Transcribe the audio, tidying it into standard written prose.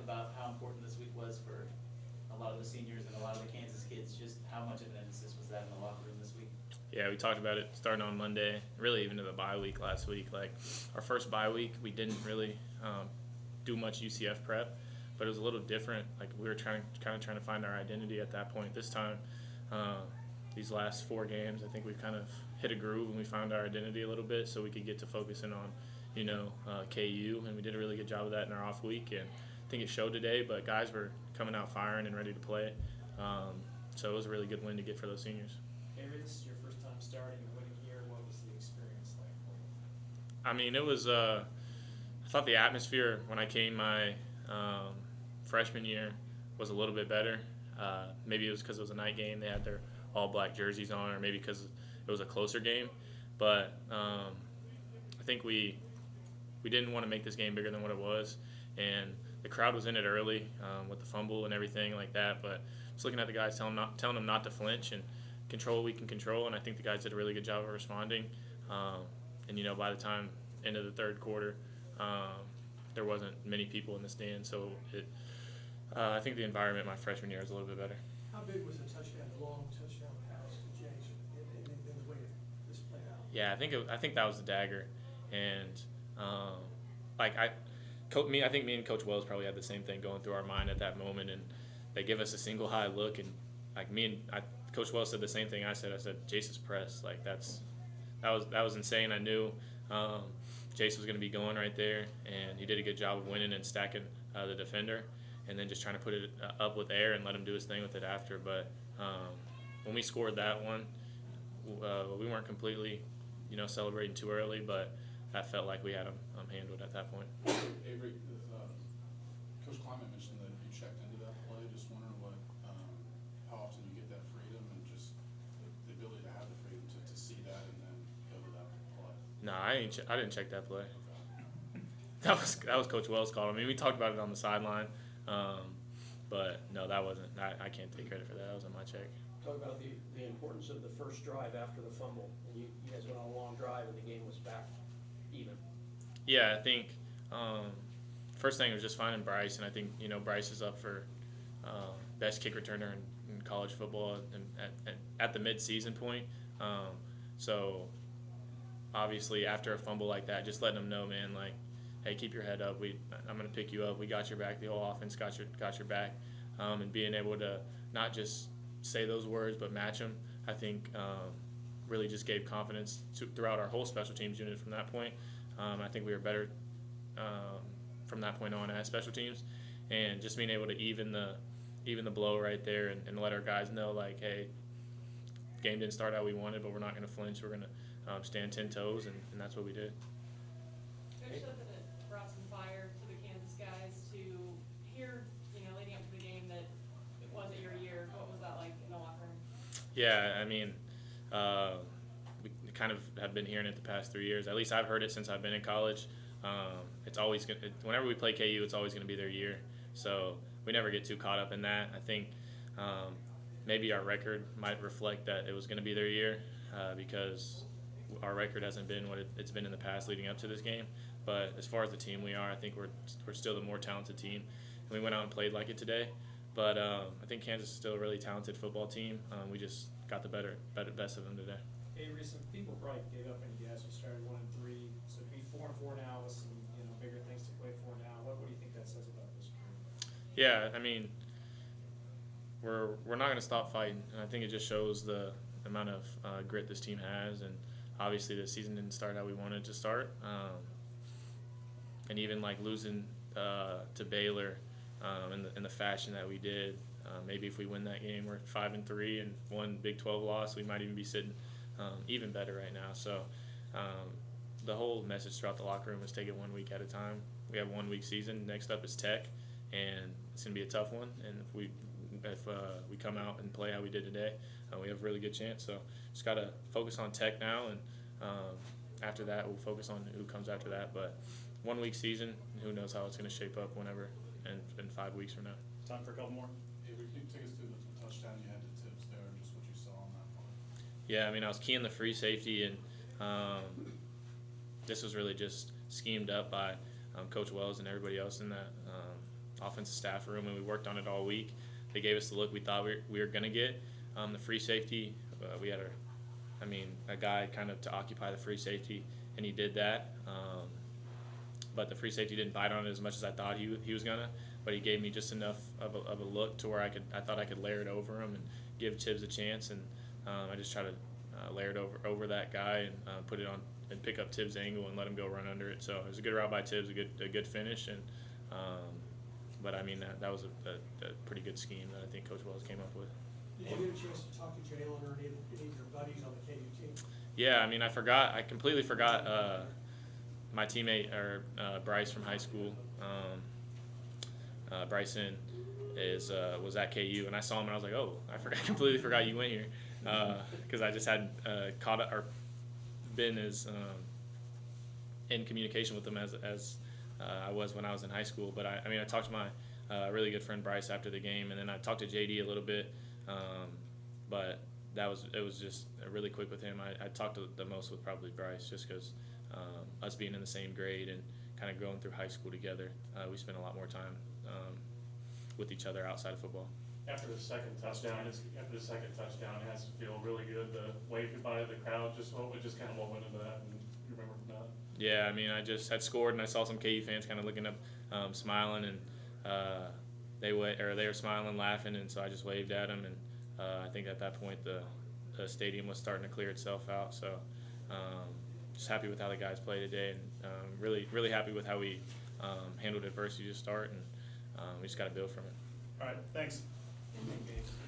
about how important this week was for a lot of the seniors and a lot of the Kansas kids. Just how much of an emphasis was that in the locker room this week? Yeah, we talked about it starting on Monday, really even to the bye week last week. Like our first bye week, we didn't really do much UCF prep, but it was a little different. Like we were trying to find our identity at that point. This time, these last 4 games, I think we've kind of hit a groove and we found our identity a little bit, so we could get to focusing on, KU, and we did a really good job of that in our off week, and I think it showed today. But guys were coming out firing and ready to play, so it was a really good win to get for those seniors. Avery, this is your first time starting a winning year. What was the experience like for you? I mean, it was. I thought the atmosphere when I came my freshman year was a little bit better. Maybe it was because it was a night game; they had their all-black jerseys on, or maybe because it was a closer game. But I think we didn't want to make this game bigger than what it was, and the crowd was in it early with the fumble and everything like that. But just looking at the guys, telling them not to flinch and control what we can control, and I think the guys did a really good job of responding. And by the time end of the third quarter, there wasn't many people in the stand, so I think the environment my freshman year was a little bit better. How big was the long touchdown pass to James in the way this played out? Yeah, I think that was the dagger, and I think me and Coach Wells probably had the same thing going through our mind at that moment, and they give us a single high look, and Coach Wells said the same thing I said. I said, Jace is pressed. Like that was insane. I knew Jace was going to be going right there, and he did a good job of winning and stacking the defender, and then just trying to put it up with air and let him do his thing with it after. But when we scored that one, we weren't completely, celebrating too early, but that felt like we had them handled at that point. Avery, Coach Clyment mentioned that you checked into that play. Just wondering how often you get that freedom and just the ability to have the freedom to see that and then go to that play. No, I didn't check that play. That was Coach Wells' call. I mean, we talked about it on the sideline, but no, that wasn't. I can't take credit for that. That wasn't my check. Talk about the importance of the first drive after the fumble. And you guys went on a long drive and the game was back even. Yeah, I think first thing was just finding Bryce, and I think Bryce is up for best kick returner in college football and at the mid-season point. So obviously after a fumble like that, just letting them know, man, like, hey, keep your head up. I'm going to pick you up. We got your back. The whole offense got your back, and being able to not just say those words but match them, I think really just gave confidence throughout our whole special teams unit from that point. I think we were better from that point on as special teams, and just being able to even the blow right there and let our guys know, like, hey, game didn't start how we wanted, but we're not going to flinch. We're going to stand 10 toes, and that's what we did. Coach said that it brought some fire to the Kansas guys to hear, leading up to the game that it wasn't your year. What was that like in the locker room? Yeah, I mean, we kind of have been hearing it the past 3 years. At least I've heard it since I've been in college. It's always whenever we play KU, it's always going to be their year. So we never get too caught up in that. I think maybe our record might reflect that it was going to be their year because our record hasn't been what it's been in the past leading up to this game. But as far as the team we are, I think we're still the more talented team, and we went out and played like it today. But I think Kansas is still a really talented football team. We just got the best of them today. Avery, some people probably gave up on you guys. You started 1-3, so be 4-4 now with some bigger things to play for now. What do you think that says about this group? Yeah, I mean, we're not going to stop fighting, and I think it just shows the amount of grit this team has. And obviously, the season didn't start how we wanted it to start, and even like losing to Baylor in the fashion that we did. Maybe if we win that game, we're 5-3 and one Big 12 loss, we might even be sitting even better right now. So the whole message throughout the locker room is take it 1 week at a time. We have 1 week season. Next up is Tech, and it's going to be a tough one. And if we come out and play how we did today, we have a really good chance. So just got to focus on Tech now, and after that we'll focus on who comes after that. But 1 week season, who knows how it's going to shape up whenever in 5 weeks from now. Time for a couple more. Avery, can you take us through the touchdown you had, the tips there, and just what you saw on that play? Yeah, I mean, I was keying the free safety, and this was really just schemed up by Coach Wells and everybody else in offensive staff room, and we worked on it all week. They gave us the look we thought we were going to get. The free safety, we had a guy kind of to occupy the free safety, and he did that. But the free safety didn't bite on it as much as I thought he was gonna. But he gave me just enough of a look to where I thought I could layer it over him and give Tibbs a chance, and I just try to layer it over that guy and put it on and pick up Tibbs' angle and let him go run under it. So it was a good route by Tibbs, a good finish, and but that was a pretty good scheme that I think Coach Wells came up with. Did you get a chance to talk to Jalen or any of your buddies on the KU team? Yeah, I completely forgot my teammate or Bryce from high school. Bryson was at KU, and I saw him and I was like, oh, I completely forgot you went here, because I just hadn't caught up or been as in communication with him as I was when I was in high school. But I talked to my really good friend Bryce after the game, and then I talked to JD a little bit, but it was just really quick with him. I talked the most with probably Bryce, just because us being in the same grade and kind of going through high school together, we spent a lot more time with each other outside of football. After the second touchdown, it has to feel really good to wave goodbye to the crowd. What went into that, and you remember from that? Yeah, I just had scored, and I saw some KU fans kind of looking up, smiling, and they were smiling, laughing, and so I just waved at them, and I think at that point the stadium was starting to clear itself out. So just happy with how the guys played today, and really happy with how we handled adversity to start, and we just got to build from it. All right, thanks. Thank you.